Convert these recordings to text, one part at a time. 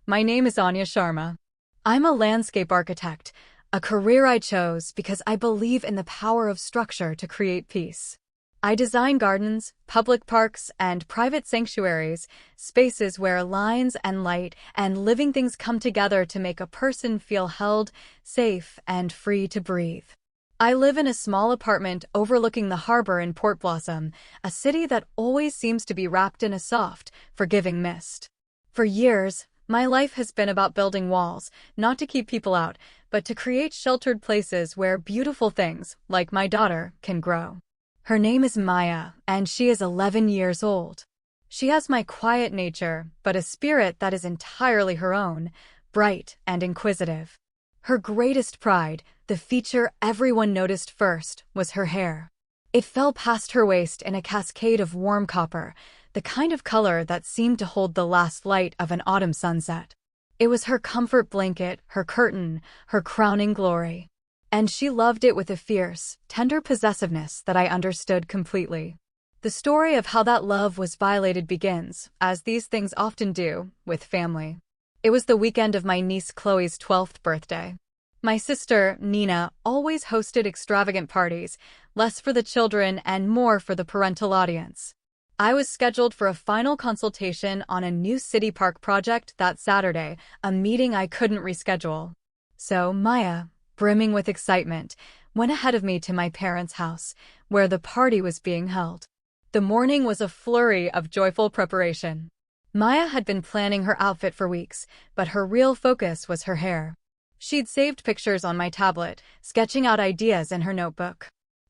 My name is Anya Sharma. I'm a landscape architect, a career I chose because I believe in the power of structure to create peace. I design gardens, public parks, and private sanctuaries, spaces where lines and light and living things come together to make a person feel held, safe, and free to breathe. I live in a small apartment overlooking the harbor in Port Blossom, a city that always seems to be wrapped in a soft, forgiving mist. For years, my life has been about building walls, not to keep people out, but to create sheltered places where beautiful things, like my daughter, can grow. Her name is Maya, and she is 11 years old. She has my quiet nature, but a spirit that is entirely her own, bright and inquisitive. Her greatest pride, the feature everyone noticed first, was her hair. It fell past her waist in a cascade of warm copper, the kind of color that seemed to hold the last light of an autumn sunset. It was her comfort blanket, her curtain, her crowning glory. And she loved it with a fierce, tender possessiveness that I understood completely. The story of how that love was violated begins, as these things often do, with family. It was the weekend of my niece Chloe's 12th birthday. My sister, Nina, always hosted extravagant parties, less for the children and more for the parental audience. I was scheduled for a final consultation on a new city park project that Saturday, a meeting I couldn't reschedule. So Maya, brimming with excitement, went ahead of me to my parents' house, where the party was being held. The morning was a flurry of joyful preparation. Maya had been planning her outfit for weeks, but her real focus was her hair. She'd saved pictures on my tablet, sketching out ideas in her notebook.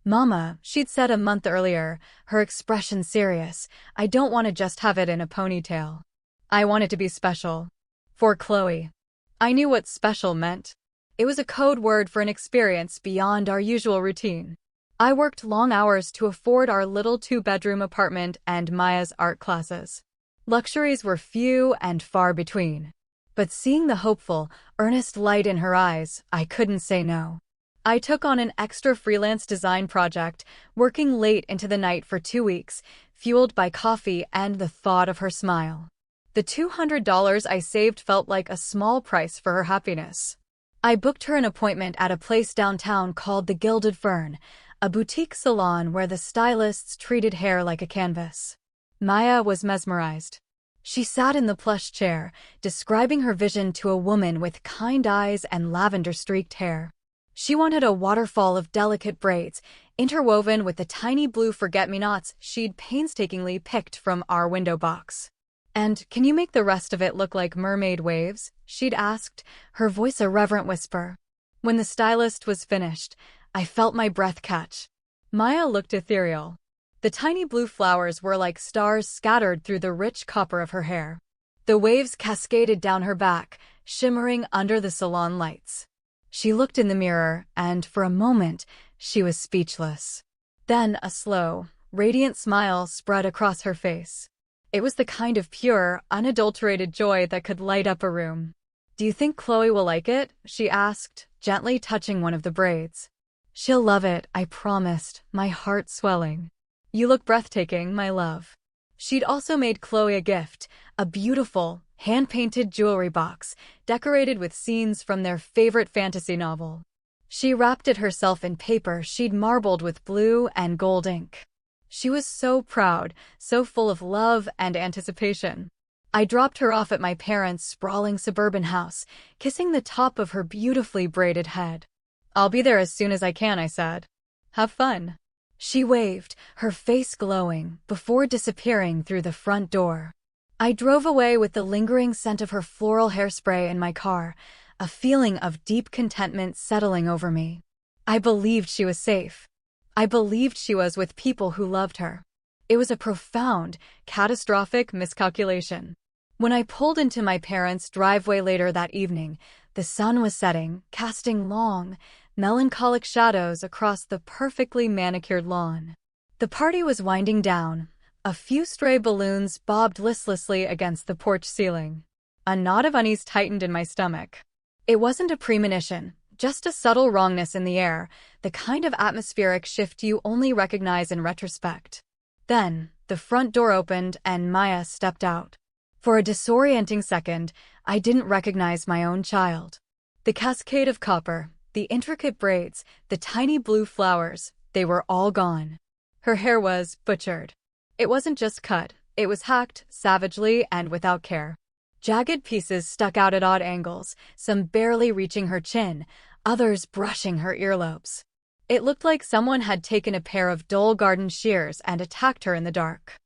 "Mama," she'd said a month earlier, her expression serious, "I don't want to just have it in a ponytail. I want it to be special. For Chloe." I knew what special meant. It was a code word for an experience beyond our usual routine. I worked long hours to afford our little two-bedroom apartment and Maya's art classes. Luxuries were few and far between. But seeing the hopeful, earnest light in her eyes, I couldn't say no. I took on an extra freelance design project, working late into the night for 2 weeks, fueled by coffee and the thought of her smile. The $200 I saved felt like a small price for her happiness. I booked her an appointment at a place downtown called the Gilded Fern, a boutique salon where the stylists treated hair like a canvas. Maya was mesmerized. She sat in the plush chair, describing her vision to a woman with kind eyes and lavender-streaked hair. She wanted a waterfall of delicate braids, interwoven with the tiny blue forget-me-nots she'd painstakingly picked from our window box. "And can you make the rest of it look like mermaid waves?" she'd asked, her voice a reverent whisper. When the stylist was finished, I felt my breath catch. Maya looked ethereal. The tiny blue flowers were like stars scattered through the rich copper of her hair. The waves cascaded down her back, shimmering under the salon lights. She looked in the mirror, and for a moment, she was speechless. Then a slow, radiant smile spread across her face. It was the kind of pure, unadulterated joy that could light up a room. "Do you think Chloe will like it?" she asked, gently touching one of the braids. "She'll love it," I promised, my heart swelling. "You look breathtaking, my love." She'd also made Chloe a gift, a beautiful, hand-painted jewelry box, decorated with scenes from their favorite fantasy novel. She wrapped it herself in paper she'd marbled with blue and gold ink. She was so proud, so full of love and anticipation. I dropped her off at my parents' sprawling suburban house, kissing the top of her beautifully braided head. "I'll be there as soon as I can," I said. "Have fun." She waved, her face glowing, before disappearing through the front door. I drove away with the lingering scent of her floral hairspray in my car, a feeling of deep contentment settling over me. I believed she was safe. I believed she was with people who loved her. It was a profound, catastrophic miscalculation. When I pulled into my parents' driveway later that evening, the sun was setting, casting long, melancholic shadows across the perfectly manicured lawn. The party was winding down. A few stray balloons bobbed listlessly against the porch ceiling. A knot of unease tightened in my stomach. It wasn't a premonition, just a subtle wrongness in the air, the kind of atmospheric shift you only recognize in retrospect. Then, the front door opened and Maya stepped out. For a disorienting second, I didn't recognize my own child. The cascade of copper, the intricate braids, the tiny blue flowers, they were all gone. Her hair was butchered. It wasn't just cut, it was hacked, savagely and without care. Jagged pieces stuck out at odd angles, some barely reaching her chin, others brushing her earlobes. It looked like someone had taken a pair of dull garden shears and attacked her in the dark.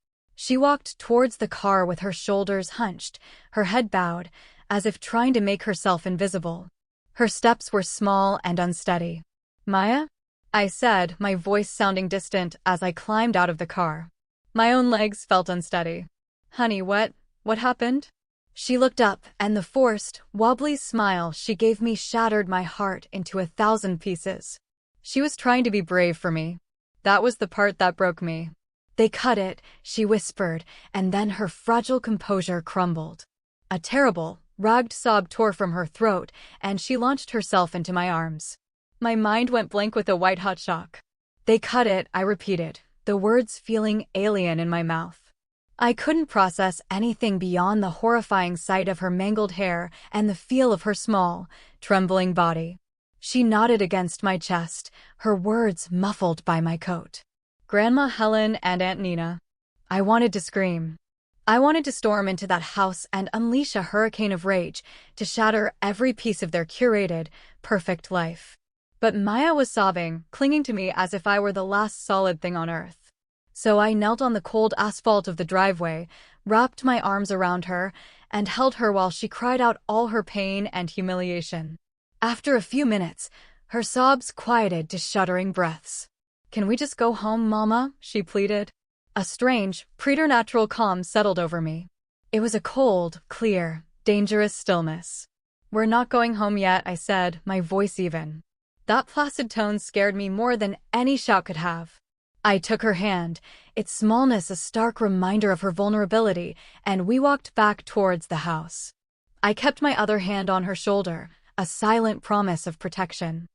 She walked towards the car with her shoulders hunched, her head bowed, as if trying to make herself invisible. Her steps were small and unsteady. "Maya?" I said, my voice sounding distant as I climbed out of the car. My own legs felt unsteady. "Honey, what happened?" She looked up, and the forced, wobbly smile she gave me shattered my heart into 1,000 pieces. She was trying to be brave for me. That was the part that broke me. "They cut it," she whispered, and then her fragile composure crumbled. A terrible, ragged sob tore from her throat, and she launched herself into my arms. My mind went blank with a white-hot shock. "They cut it," I repeated, the words feeling alien in my mouth. I couldn't process anything beyond the horrifying sight of her mangled hair and the feel of her small, trembling body. She nodded against my chest, her words muffled by my coat. "Grandma Helen and Aunt Nina." I wanted to scream. I wanted to storm into that house and unleash a hurricane of rage, to shatter every piece of their curated, perfect life. But Maya was sobbing, clinging to me as if I were the last solid thing on earth. So I knelt on the cold asphalt of the driveway, wrapped my arms around her, and held her while she cried out all her pain and humiliation. After a few minutes, her sobs quieted to shuddering breaths. "Can we just go home, Mama?" she pleaded. A strange, preternatural calm settled over me. It was a cold, clear, dangerous stillness. "We're not going home yet," I said, my voice even. That placid tone scared me more than any shout could have. I took her hand, its smallness a stark reminder of her vulnerability, and we walked back towards the house. I kept my other hand on her shoulder, a silent promise of protection.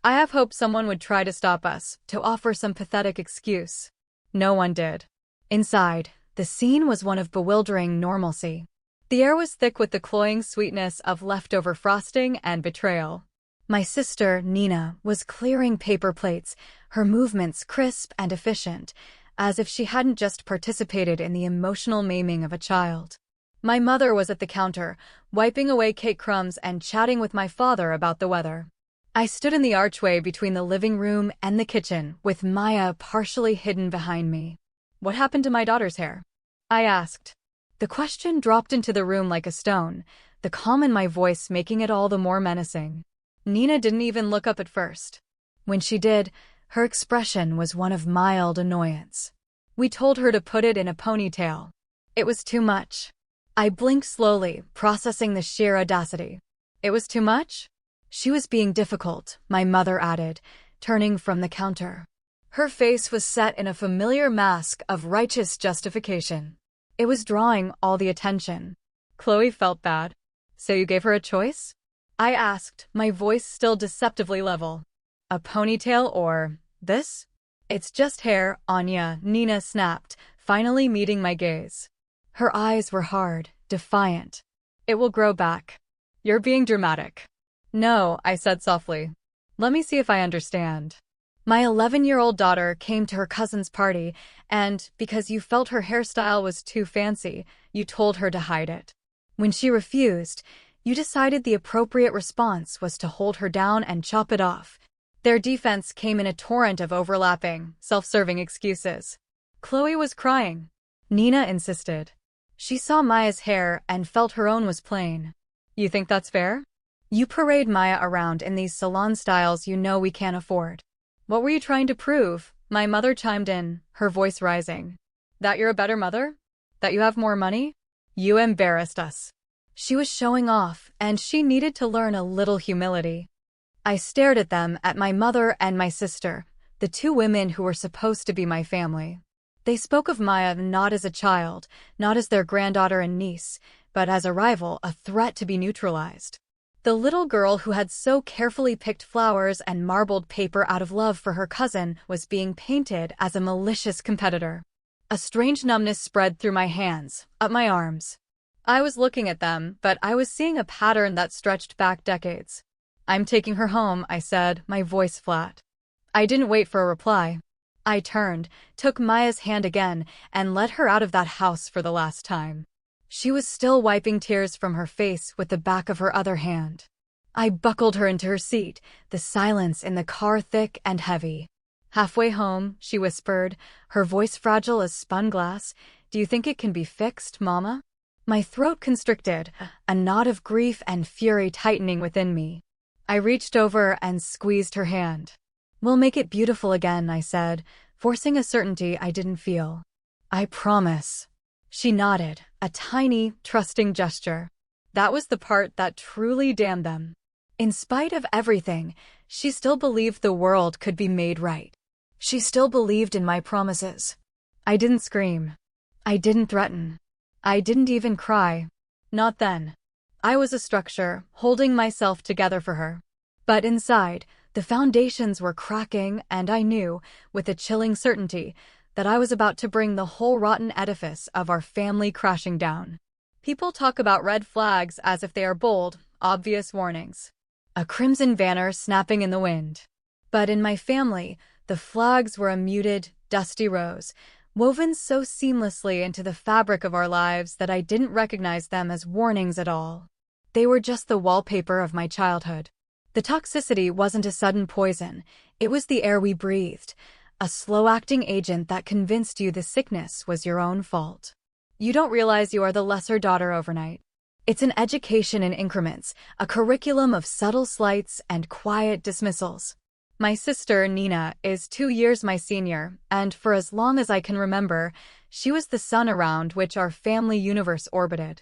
I have hoped someone would try to stop us, to offer some pathetic excuse. No one did. Inside, the scene was one of bewildering normalcy. The air was thick with the cloying sweetness of leftover frosting and betrayal. My sister, Nina, was clearing paper plates, her movements crisp and efficient, as if she hadn't just participated in the emotional maiming of a child. My mother was at the counter, wiping away cake crumbs and chatting with my father about the weather. I stood in the archway between the living room and the kitchen, with Maya partially hidden behind me. "What happened to my daughter's hair?" I asked. The question dropped into the room like a stone, the calm in my voice making it all the more menacing. Nina didn't even look up at first. When she did, her expression was one of mild annoyance. "We told her to put it in a ponytail. It was too much." I blinked slowly, processing the sheer audacity. "It was too much?" "She was being difficult," my mother added, turning from the counter. Her face was set in a familiar mask of righteous justification. It was drawing all the attention. Chloe felt bad. "So you gave her a choice?" I asked, my voice still deceptively level. "A ponytail or this?" "It's just hair, Anya," Nina snapped, finally meeting my gaze. Her eyes were hard, defiant. "It will grow back." "You're being dramatic." "No," I said softly. "Let me see if I understand. My 11-year-old daughter came to her cousin's party, and, because you felt her hairstyle was too fancy, you told her to hide it. When she refused, you decided the appropriate response was to hold her down and chop it off." Their defense came in a torrent of overlapping, self-serving excuses. "Chloe was crying," Nina insisted. "She saw Maya's hair and felt her own was plain." "You think that's fair? You parade Maya around in these salon styles you know we can't afford." "What were you trying to prove?" My mother chimed in, her voice rising. "That you're a better mother? That you have more money? You embarrassed us." She was showing off, and she needed to learn a little humility. I stared at them, at my mother and my sister, the two women who were supposed to be my family. They spoke of Maya not as a child, not as their granddaughter and niece, but as a rival, a threat to be neutralized. The little girl who had so carefully picked flowers and marbled paper out of love for her cousin was being painted as a malicious competitor. A strange numbness spread through my hands, up my arms. I was looking at them, but I was seeing a pattern that stretched back decades. I'm taking her home, I said, my voice flat. I didn't wait for a reply. I turned, took Maya's hand again, and led her out of that house for the last time. She was still wiping tears from her face with the back of her other hand. I buckled her into her seat, the silence in the car thick and heavy. Halfway home, she whispered, her voice fragile as spun glass, "Do you think it can be fixed, Mama?" My throat constricted, a knot of grief and fury tightening within me. I reached over and squeezed her hand. "We'll make it beautiful again," I said, forcing a certainty I didn't feel. "I promise." She nodded, a tiny, trusting gesture. That was the part that truly damned them. In spite of everything, she still believed the world could be made right. She still believed in my promises. I didn't scream. I didn't threaten. I didn't even cry. Not then. I was a structure, holding myself together for her. But inside, the foundations were cracking, and I knew, with a chilling certainty, that I was about to bring the whole rotten edifice of our family crashing down. People talk about red flags as if they are bold, obvious warnings. A crimson banner snapping in the wind. But in my family, the flags were a muted, dusty rose, woven so seamlessly into the fabric of our lives that I didn't recognize them as warnings at all. They were just the wallpaper of my childhood. The toxicity wasn't a sudden poison, it was the air we breathed, a slow-acting agent that convinced you the sickness was your own fault. You don't realize you are the lesser daughter overnight. It's an education in increments, a curriculum of subtle slights and quiet dismissals. My sister, Nina, is 2 years my senior, and for as long as I can remember, she was the sun around which our family universe orbited.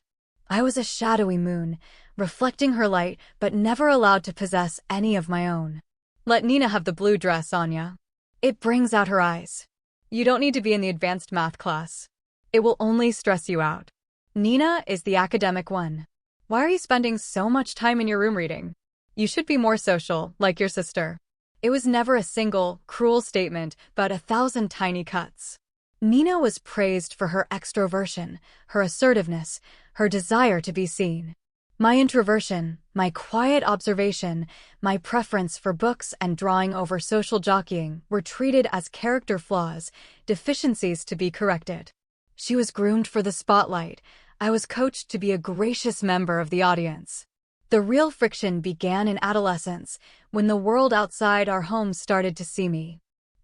I was a shadowy moon, reflecting her light but never allowed to possess any of my own. Let Nina have the blue dress, Anya. It brings out her eyes. You don't need to be in the advanced math class. It will only stress you out. Nina is the academic one. Why are you spending so much time in your room reading? You should be more social, like your sister. It was never a single, cruel statement, but 1,000 tiny cuts. Nina was praised for her extroversion, her assertiveness, her desire to be seen. My introversion, my quiet observation, my preference for books and drawing over social jockeying were treated as character flaws, deficiencies to be corrected. She was groomed for the spotlight. I was coached to be a gracious member of the audience. The real friction began in adolescence, when the world outside our home started to see me.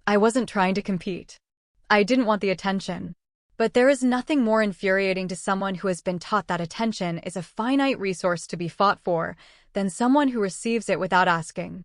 I wasn't trying to compete. I didn't want the attention. But there is nothing more infuriating to someone who has been taught that attention is a finite resource to be fought for than someone who receives it without asking.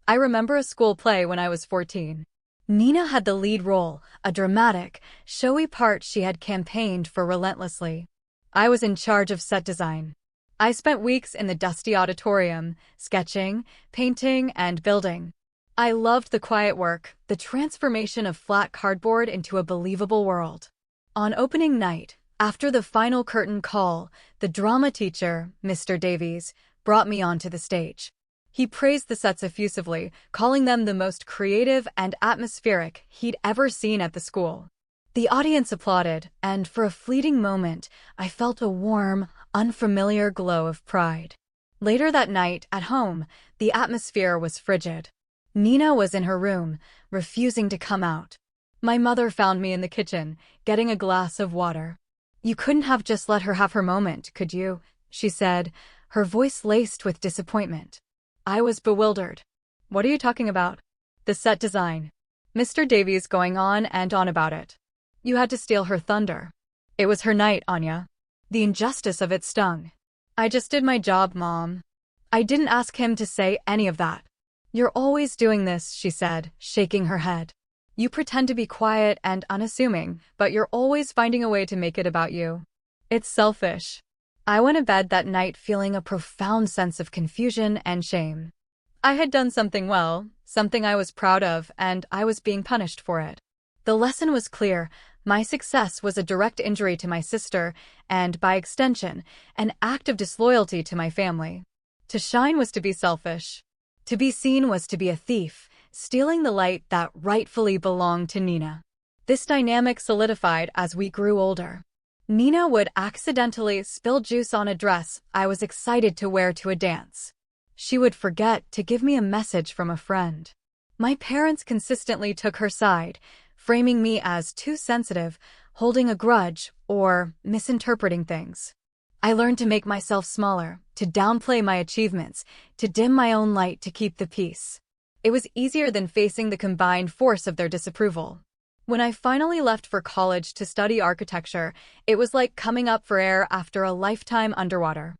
I remember a school play when I was 14. Nina had the lead role, a dramatic, showy part she had campaigned for relentlessly. I was in charge of set design. I spent weeks in the dusty auditorium, sketching, painting, and building. I loved the quiet work, the transformation of flat cardboard into a believable world. On opening night, after the final curtain call, the drama teacher, Mr. Davies, brought me onto the stage. He praised the sets effusively, calling them the most creative and atmospheric he'd ever seen at the school. The audience applauded, and for a fleeting moment, I felt a warm, unfamiliar glow of pride. Later that night, at home, the atmosphere was frigid. Nina was in her room, refusing to come out. My mother found me in the kitchen, getting a glass of water. "You couldn't have just let her have her moment, could you?" she said, her voice laced with disappointment. I was bewildered. "What are you talking about?" "The set design. Mr. Davies going on and on about it. You had to steal her thunder. It was her night, Anya." The injustice of it stung. "I just did my job, Mom. I didn't ask him to say any of that." "You're always doing this," she said, shaking her head. "You pretend to be quiet and unassuming, but you're always finding a way to make it about you. It's selfish." I went to bed that night feeling a profound sense of confusion and shame. I had done something well, something I was proud of, and I was being punished for it. The lesson was clear. My success was a direct injury to my sister, and, by extension, an act of disloyalty to my family. To shine was to be selfish. To be seen was to be a thief, stealing the light that rightfully belonged to Nina. This dynamic solidified as we grew older. Nina would accidentally spill juice on a dress I was excited to wear to a dance. She would forget to give me a message from a friend. My parents consistently took her side, framing me as too sensitive, holding a grudge, or misinterpreting things. I learned to make myself smaller, to downplay my achievements, to dim my own light to keep the peace. It was easier than facing the combined force of their disapproval. When I finally left for college to study architecture, it was like coming up for air after a lifetime underwater.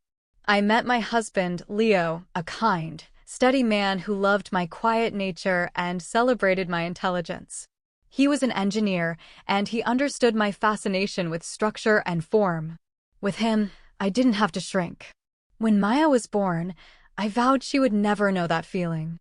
I met my husband, Leo, a kind, steady man who loved my quiet nature and celebrated my intelligence. He was an engineer, and he understood my fascination with structure and form. With him, I didn't have to shrink. When Maya was born, I vowed she would never know that feeling.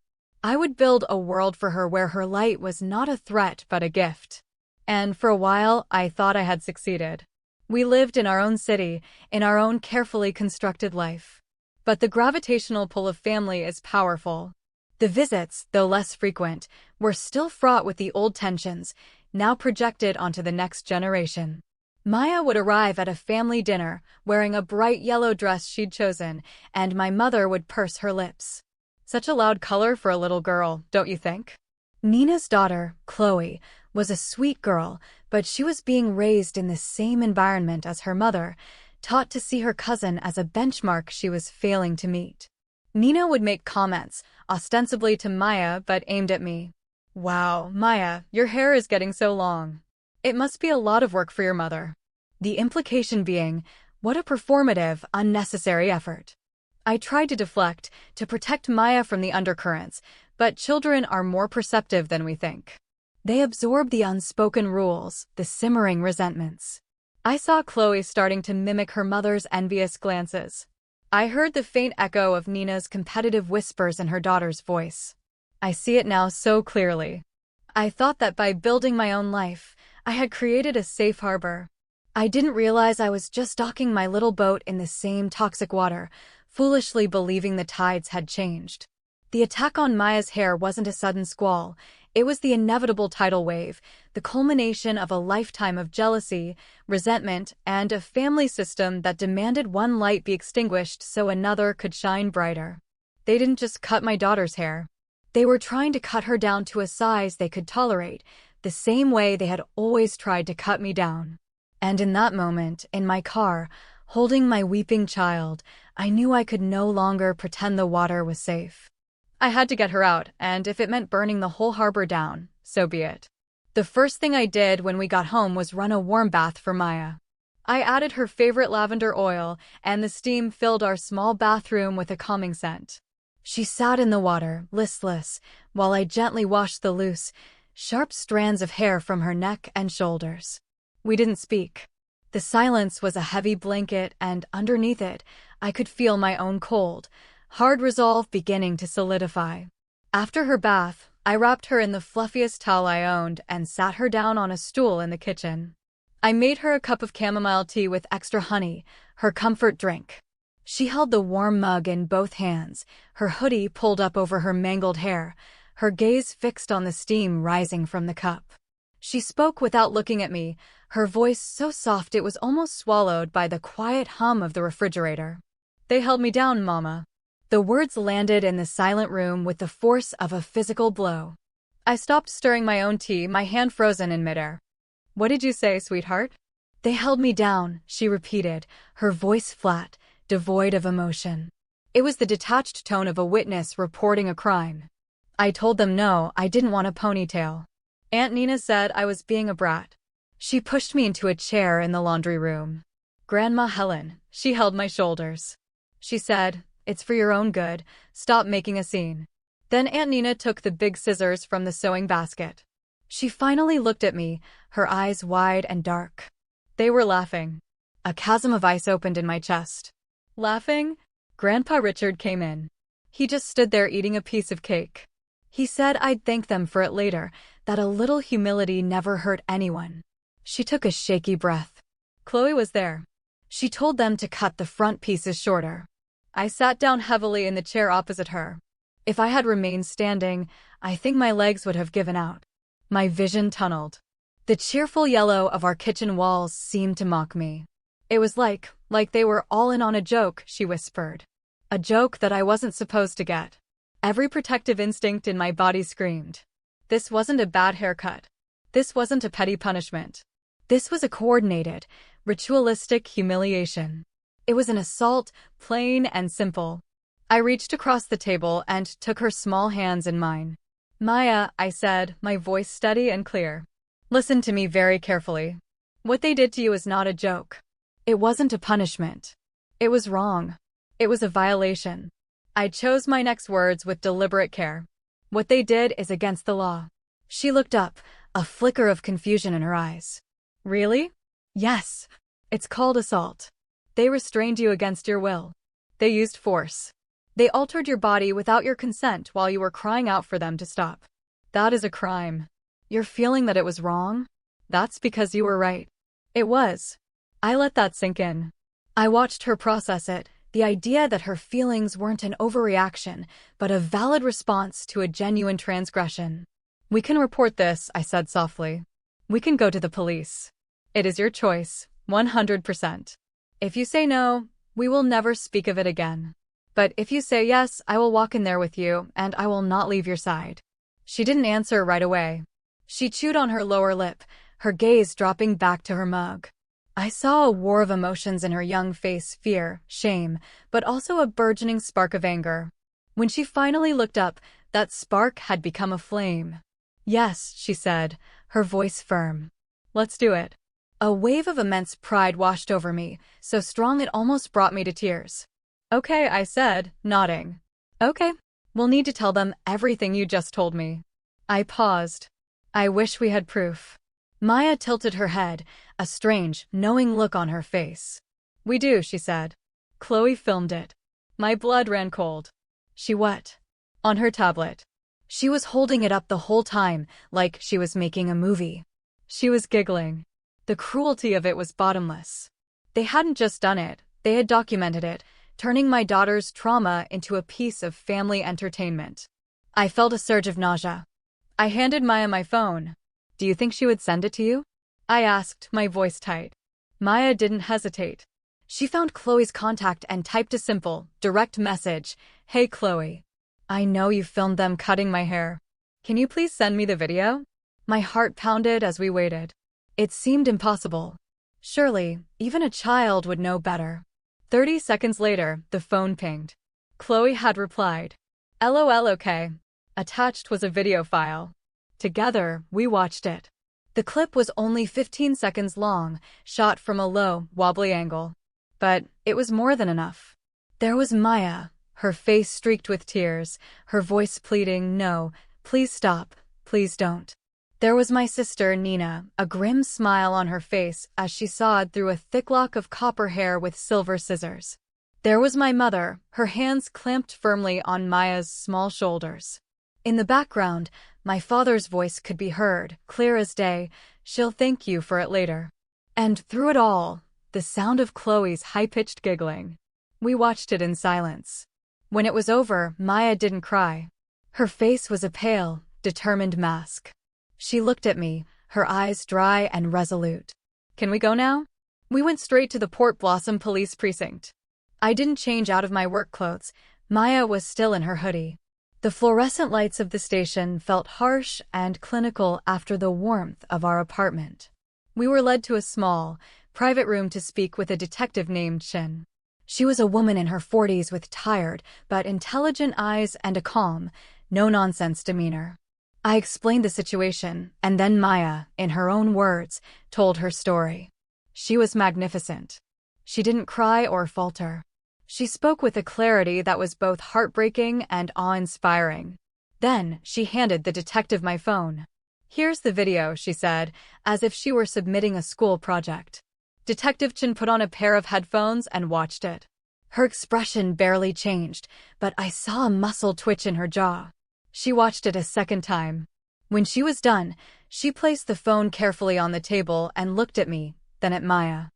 I would build a world for her where her light was not a threat but a gift. And for a while, I thought I had succeeded. We lived in our own city, in our own carefully constructed life. But the gravitational pull of family is powerful. The visits, though less frequent, were still fraught with the old tensions, now projected onto the next generation. Maya would arrive at a family dinner, wearing a bright yellow dress she'd chosen, and my mother would purse her lips. Such a loud color for a little girl, don't you think? Nina's daughter, Chloe, was a sweet girl, but she was being raised in the same environment as her mother, taught to see her cousin as a benchmark she was failing to meet. Nina would make comments, ostensibly to Maya but aimed at me. "Wow, Maya, your hair is getting so long. It must be a lot of work for your mother." The implication being, what a performative, unnecessary effort. I tried to deflect, to protect Maya from the undercurrents, but children are more perceptive than we think. They absorb the unspoken rules, the simmering resentments. I saw Chloe starting to mimic her mother's envious glances. I heard the faint echo of Nina's competitive whispers in her daughter's voice. I see it now so clearly. I thought that by building my own life, I had created a safe harbor. I didn't realize I was just docking my little boat in the same toxic water, foolishly believing the tides had changed. The attack on Maya's hair wasn't a sudden squall. It was the inevitable tidal wave, the culmination of a lifetime of jealousy, resentment, and a family system that demanded one light be extinguished so another could shine brighter. They didn't just cut my daughter's hair. They were trying to cut her down to a size they could tolerate, the same way they had always tried to cut me down. And in that moment, in my car, holding my weeping child, I knew I could no longer pretend the water was safe. I had to get her out, and if it meant burning the whole harbor down, so be it. The first thing I did when we got home was run a warm bath for Maya. I added her favorite lavender oil, and the steam filled our small bathroom with a calming scent. She sat in the water, listless, while I gently washed the loose, sharp strands of hair from her neck and shoulders. We didn't speak. The silence was a heavy blanket, and underneath it, I could feel my own cold, hard resolve beginning to solidify. After her bath, I wrapped her in the fluffiest towel I owned and sat her down on a stool in the kitchen. I made her a cup of chamomile tea with extra honey, her comfort drink. She held the warm mug in both hands, her hoodie pulled up over her mangled hair, her gaze fixed on the steam rising from the cup. She spoke without looking at me, her voice so soft it was almost swallowed by the quiet hum of the refrigerator. "They held me down, Mama." The words landed in the silent room with the force of a physical blow. I stopped stirring my own tea, my hand frozen in midair. "What did you say, sweetheart?" "They held me down," she repeated, her voice flat, devoid of emotion. It was the detached tone of a witness reporting a crime. "I told them no, I didn't want a ponytail. Aunt Nina said I was being a brat." She pushed me into a chair in the laundry room. "Grandma Helen," she held my shoulders. She said, "It's for your own good, stop making a scene." Then Aunt Nina took the big scissors from the sewing basket. She finally looked at me, her eyes wide and dark. They were laughing. A chasm of ice opened in my chest. Laughing? Grandpa Richard came in. He just stood there eating a piece of cake. He said I'd thank them for it later, that a little humility never hurt anyone. She took a shaky breath. Chloe was there. She told them to cut the front pieces shorter. I sat down heavily in the chair opposite her. If I had remained standing, I think my legs would have given out. My vision tunneled. The cheerful yellow of our kitchen walls seemed to mock me. It was like they were all in on a joke, she whispered. A joke that I wasn't supposed to get. Every protective instinct in my body screamed. This wasn't a bad haircut. This wasn't a petty punishment. This was a coordinated, ritualistic humiliation. It was an assault, plain and simple. I reached across the table and took her small hands in mine. Maya, I said, my voice steady and clear. Listen to me very carefully. What they did to you is not a joke. It wasn't a punishment. It was wrong. It was a violation. I chose my next words with deliberate care. What they did is against the law. She looked up, a flicker of confusion in her eyes. Really? Yes. It's called assault. They restrained you against your will. They used force. They altered your body without your consent while you were crying out for them to stop. That is a crime. You're feeling that it was wrong? That's because you were right. It was. I let that sink in. I watched her process it, the idea that her feelings weren't an overreaction, but a valid response to a genuine transgression. We can report this, I said softly. We can go to the police. It is your choice, 100%. If you say no, we will never speak of it again. But if you say yes, I will walk in there with you, and I will not leave your side. She didn't answer right away. She chewed on her lower lip, her gaze dropping back to her mug. I saw a war of emotions in her young face, fear, shame, but also a burgeoning spark of anger. When she finally looked up, that spark had become a flame. Yes, she said, her voice firm. Let's do it. A wave of immense pride washed over me, so strong it almost brought me to tears. Okay, I said, nodding. Okay, we'll need to tell them everything you just told me. I paused. I wish we had proof. Maya tilted her head, a strange, knowing look on her face. We do, she said. Chloe filmed it. My blood ran cold. She what? On her tablet. She was holding it up the whole time, like she was making a movie. She was giggling. The cruelty of it was bottomless. They hadn't just done it, they had documented it, turning my daughter's trauma into a piece of family entertainment. I felt a surge of nausea. I handed Maya my phone. Do you think she would send it to you? I asked, my voice tight. Maya didn't hesitate. She found Chloe's contact and typed a simple, direct message. Hey Chloe. I know you filmed them cutting my hair. Can you please send me the video? My heart pounded as we waited. It seemed impossible. Surely, even a child would know better. 30 seconds later, the phone pinged. Chloe had replied. LOL okay. Attached was a video file. Together, we watched it. The clip was only 15 seconds long, shot from a low, wobbly angle. But it was more than enough. There was Maya, her face streaked with tears, her voice pleading, no, please stop, please don't. There was my sister, Nina, a grim smile on her face as she sawed through a thick lock of copper hair with silver scissors. There was my mother, her hands clamped firmly on Maya's small shoulders. In the background, my father's voice could be heard, clear as day, she'll thank you for it later. And through it all, the sound of Chloe's high-pitched giggling. We watched it in silence. When it was over, Maya didn't cry. Her face was a pale, determined mask. She looked at me, her eyes dry and resolute. Can we go now? We went straight to the Port Blossom Police Precinct. I didn't change out of my work clothes. Maya was still in her hoodie. The fluorescent lights of the station felt harsh and clinical after the warmth of our apartment. We were led to a small, private room to speak with a detective named Shin. She was a woman in her 40s with tired but intelligent eyes and a calm, no-nonsense demeanor. I explained the situation, and then Maya, in her own words, told her story. She was magnificent. She didn't cry or falter. She spoke with a clarity that was both heartbreaking and awe-inspiring. Then, she handed the detective my phone. Here's the video, she said, as if she were submitting a school project. Detective Chin put on a pair of headphones and watched it. Her expression barely changed, but I saw a muscle twitch in her jaw. She watched it a second time. When she was done, she placed the phone carefully on the table and looked at me, then at Maya.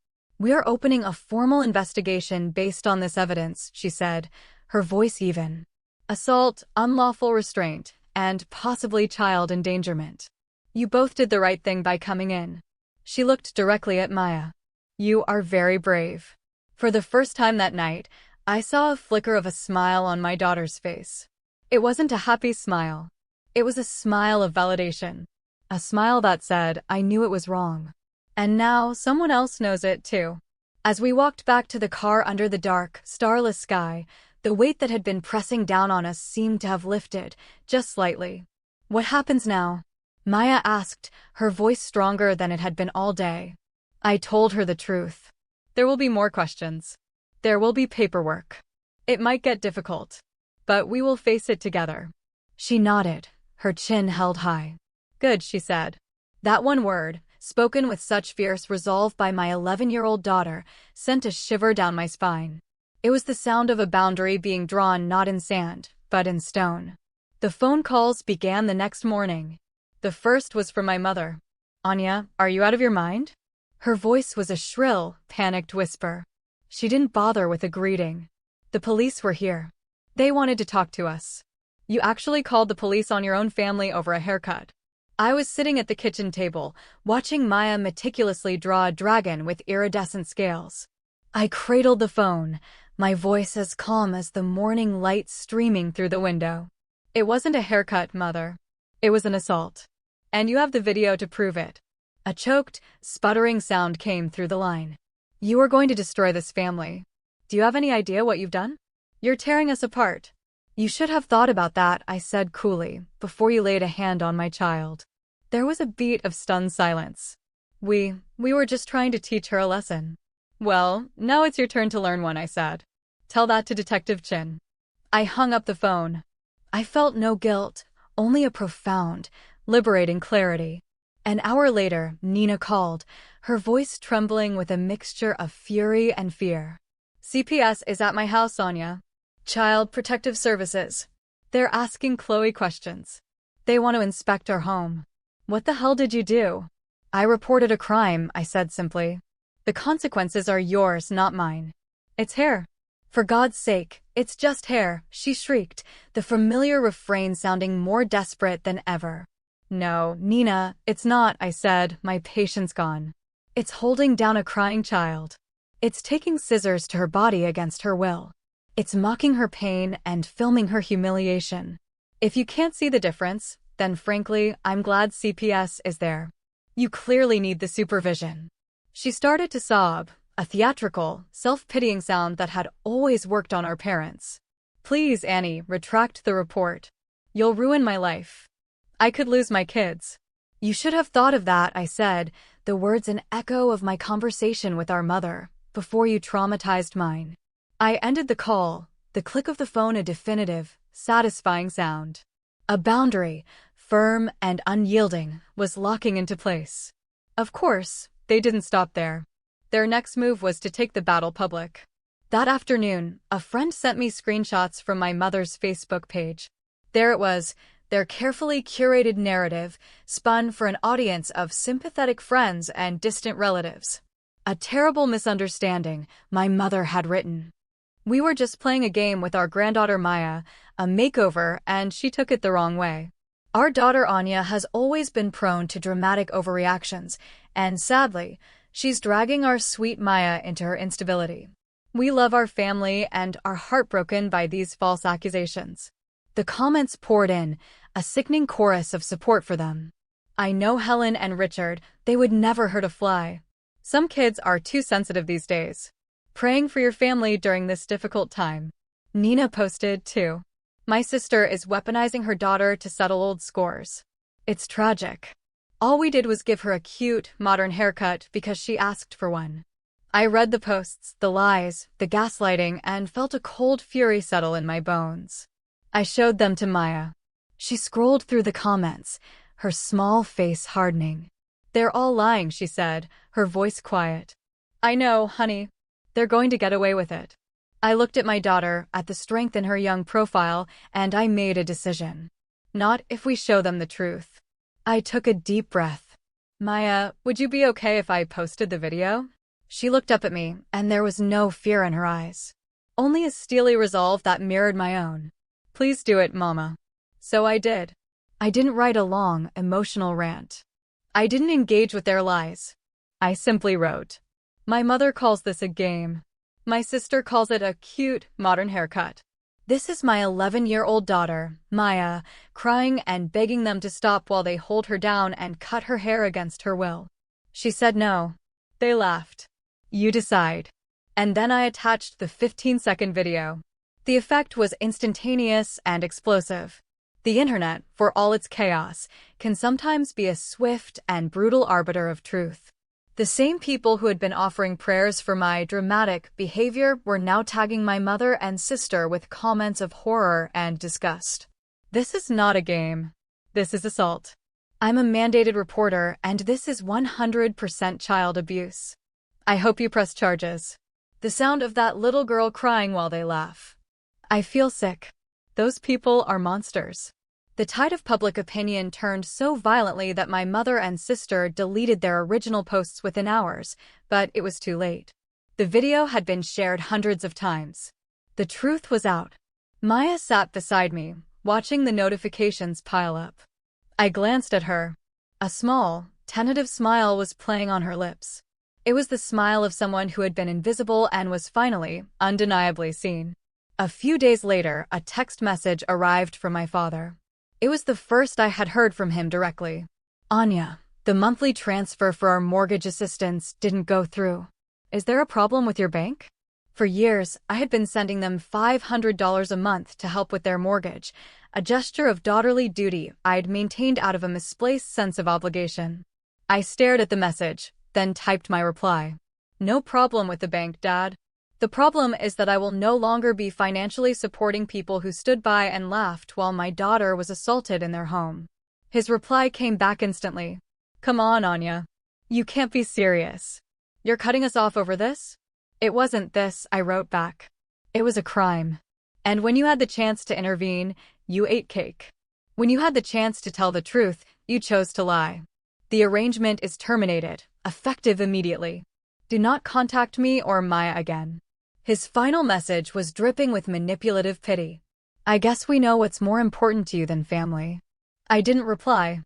We are opening a formal investigation based on this evidence, she said, her voice even. Assault, unlawful restraint, and possibly child endangerment. You both did the right thing by coming in. She looked directly at Maya. You are very brave. For the first time that night, I saw a flicker of a smile on my daughter's face. It wasn't a happy smile. It was a smile of validation. A smile that said, I knew it was wrong. And now someone else knows it too. As we walked back to the car under the dark, starless sky, the weight that had been pressing down on us seemed to have lifted, just slightly. What happens now? Maya asked, her voice stronger than it had been all day. I told her the truth. There will be more questions. There will be paperwork. It might get difficult. But we will face it together. She nodded, her chin held high. Good, she said. That one word, spoken with such fierce resolve by my 11-year-old daughter, sent a shiver down my spine. It was the sound of a boundary being drawn not in sand, but in stone. The phone calls began the next morning. The first was from my mother. Anya, are you out of your mind? Her voice was a shrill, panicked whisper. She didn't bother with a greeting. The police were here. They wanted to talk to us. You actually called the police on your own family over a haircut. I was sitting at the kitchen table, watching Maya meticulously draw a dragon with iridescent scales. I cradled the phone, my voice as calm as the morning light streaming through the window. It wasn't a haircut, Mother. It was an assault. And you have the video to prove it. A choked, sputtering sound came through the line. You are going to destroy this family. Do you have any idea what you've done? You're tearing us apart. You should have thought about that, I said coolly, before you laid a hand on my child. There was a beat of stunned silence. We were just trying to teach her a lesson. Well, now it's your turn to learn one, I said. Tell that to Detective Chin. I hung up the phone. I felt no guilt, only a profound, liberating clarity. An hour later, Nina called, her voice trembling with a mixture of fury and fear. CPS is at my house, Anya. Child Protective Services. They're asking Chloe questions. They want to inspect our home. What the hell did you do? I reported a crime, I said simply. The consequences are yours, not mine. It's hair. For God's sake, it's just hair, she shrieked, the familiar refrain sounding more desperate than ever. No, Nina, it's not, I said, my patience gone. It's holding down a crying child. It's taking scissors to her body against her will. It's mocking her pain and filming her humiliation. If you can't see the difference, then frankly, I'm glad CPS is there. You clearly need the supervision. She started to sob, a theatrical, self-pitying sound that had always worked on our parents. Please, Annie, retract the report. You'll ruin my life. I could lose my kids. You should have thought of that, I said, the words an echo of my conversation with our mother, before you traumatized mine. I ended the call, the click of the phone a definitive, satisfying sound. A boundary, firm and unyielding, was locking into place. Of course, they didn't stop there. Their next move was to take the battle public. That afternoon, a friend sent me screenshots from my mother's Facebook page. There it was, their carefully curated narrative, spun for an audience of sympathetic friends and distant relatives. A terrible misunderstanding, my mother had written. We were just playing a game with our granddaughter Maya, a makeover, and she took it the wrong way. Our daughter Anya has always been prone to dramatic overreactions, and sadly, she's dragging our sweet Maya into her instability. We love our family and are heartbroken by these false accusations. The comments poured in, a sickening chorus of support for them. I know Helen and Richard, they would never hurt a fly. Some kids are too sensitive these days. Praying for your family during this difficult time. Nina posted, too. My sister is weaponizing her daughter to settle old scores. It's tragic. All we did was give her a cute, modern haircut because she asked for one. I read the posts, the lies, the gaslighting, and felt a cold fury settle in my bones. I showed them to Maya. She scrolled through the comments, her small face hardening. They're all lying, she said, her voice quiet. I know, honey. They're going to get away with it. I looked at my daughter, at the strength in her young profile, and I made a decision. Not if we show them the truth. I took a deep breath. Maya, would you be okay if I posted the video? She looked up at me, and there was no fear in her eyes. Only a steely resolve that mirrored my own. Please do it, Mama. So I did. I didn't write a long, emotional rant. I didn't engage with their lies. I simply wrote, My mother calls this a game. My sister calls it a cute, modern haircut. This is my 11-year-old daughter, Maya, crying and begging them to stop while they hold her down and cut her hair against her will. She said no. They laughed. You decide. And then I attached the 15-second video. The effect was instantaneous and explosive. The internet, for all its chaos, can sometimes be a swift and brutal arbiter of truth. The same people who had been offering prayers for my dramatic behavior were now tagging my mother and sister with comments of horror and disgust. This is not a game. This is assault. I'm a mandated reporter, and this is 100% child abuse. I hope you press charges. The sound of that little girl crying while they laugh. I feel sick. Those people are monsters. The tide of public opinion turned so violently that my mother and sister deleted their original posts within hours, but it was too late. The video had been shared hundreds of times. The truth was out. Maya sat beside me, watching the notifications pile up. I glanced at her. A small, tentative smile was playing on her lips. It was the smile of someone who had been invisible and was finally, undeniably seen. A few days later, a text message arrived from my father. It was the first I had heard from him directly. Anya, the monthly transfer for our mortgage assistance didn't go through. Is there a problem with your bank? For years, I had been sending them $500 a month to help with their mortgage, a gesture of daughterly duty I'd maintained out of a misplaced sense of obligation. I stared at the message, then typed my reply. No problem with the bank, Dad. The problem is that I will no longer be financially supporting people who stood by and laughed while my daughter was assaulted in their home. His reply came back instantly. Come on, Anya. You can't be serious. You're cutting us off over this? It wasn't this, I wrote back. It was a crime. And when you had the chance to intervene, you ate cake. When you had the chance to tell the truth, you chose to lie. The arrangement is terminated, effective immediately. Do not contact me or Maya again. His final message was dripping with manipulative pity. I guess we know what's more important to you than family. I didn't reply.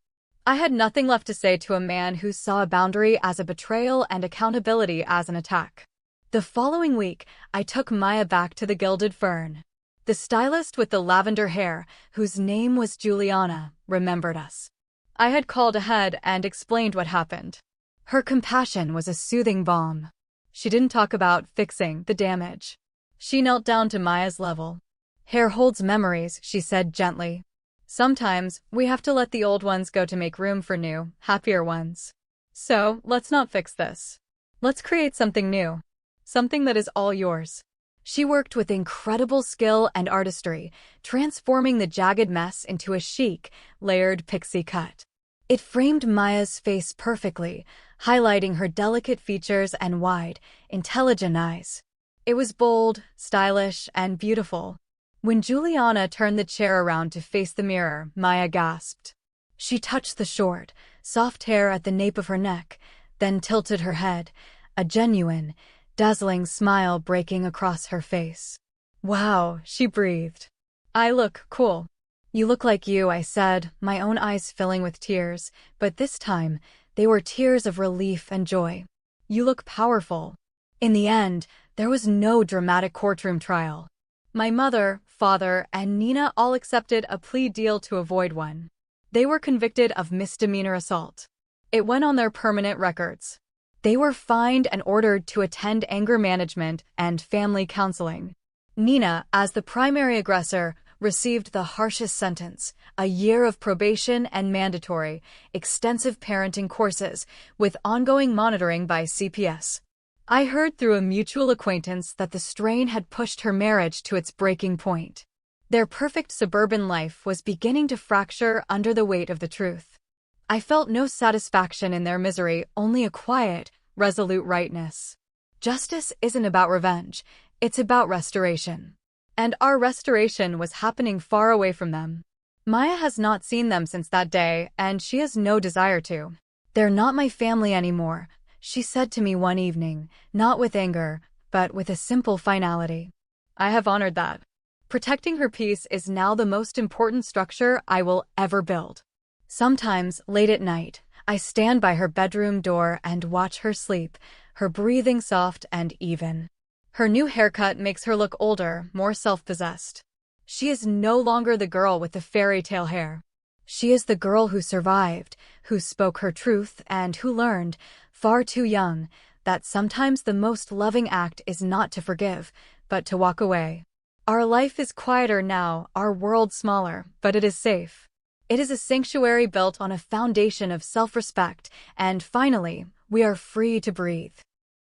I had nothing left to say to a man who saw a boundary as a betrayal and accountability as an attack. The following week, I took Maya back to the Gilded Fern. The stylist with the lavender hair, whose name was Juliana, remembered us. I had called ahead and explained what happened. Her compassion was a soothing balm. She didn't talk about fixing the damage. She knelt down to Maya's level. Hair holds memories, she said gently. Sometimes, we have to let the old ones go to make room for new, happier ones. So, let's not fix this. Let's create something new. Something that is all yours. She worked with incredible skill and artistry, transforming the jagged mess into a chic, layered pixie cut. It framed Maya's face perfectly, highlighting her delicate features and wide, intelligent eyes. It was bold, stylish, and beautiful. When Juliana turned the chair around to face the mirror, Maya gasped. She touched the short, soft hair at the nape of her neck, then tilted her head, a genuine, dazzling smile breaking across her face. Wow, she breathed. I look cool. You look like you, I said, my own eyes filling with tears, but this time, they were tears of relief and joy. You look powerful. In the end, there was no dramatic courtroom trial. My mother, father, and Nina all accepted a plea deal to avoid one. They were convicted of misdemeanor assault. It went on their permanent records. They were fined and ordered to attend anger management and family counseling. Nina, as the primary aggressor, received the harshest sentence, a year of probation and mandatory, extensive parenting courses, with ongoing monitoring by CPS. I heard through a mutual acquaintance that the strain had pushed her marriage to its breaking point. Their perfect suburban life was beginning to fracture under the weight of the truth. I felt no satisfaction in their misery, only a quiet, resolute rightness. Justice isn't about revenge, it's about restoration. And our restoration was happening far away from them. Maya has not seen them since that day, and she has no desire to. They're not my family anymore, she said to me one evening, not with anger, but with a simple finality. I have honored that. Protecting her peace is now the most important structure I will ever build. Sometimes, late at night, I stand by her bedroom door and watch her sleep, her breathing soft and even. Her new haircut makes her look older, more self-possessed. She is no longer the girl with the fairy tale hair. She is the girl who survived, who spoke her truth, and who learned, far too young, that sometimes the most loving act is not to forgive, but to walk away. Our life is quieter now, our world smaller, but it is safe. It is a sanctuary built on a foundation of self-respect, and finally, we are free to breathe.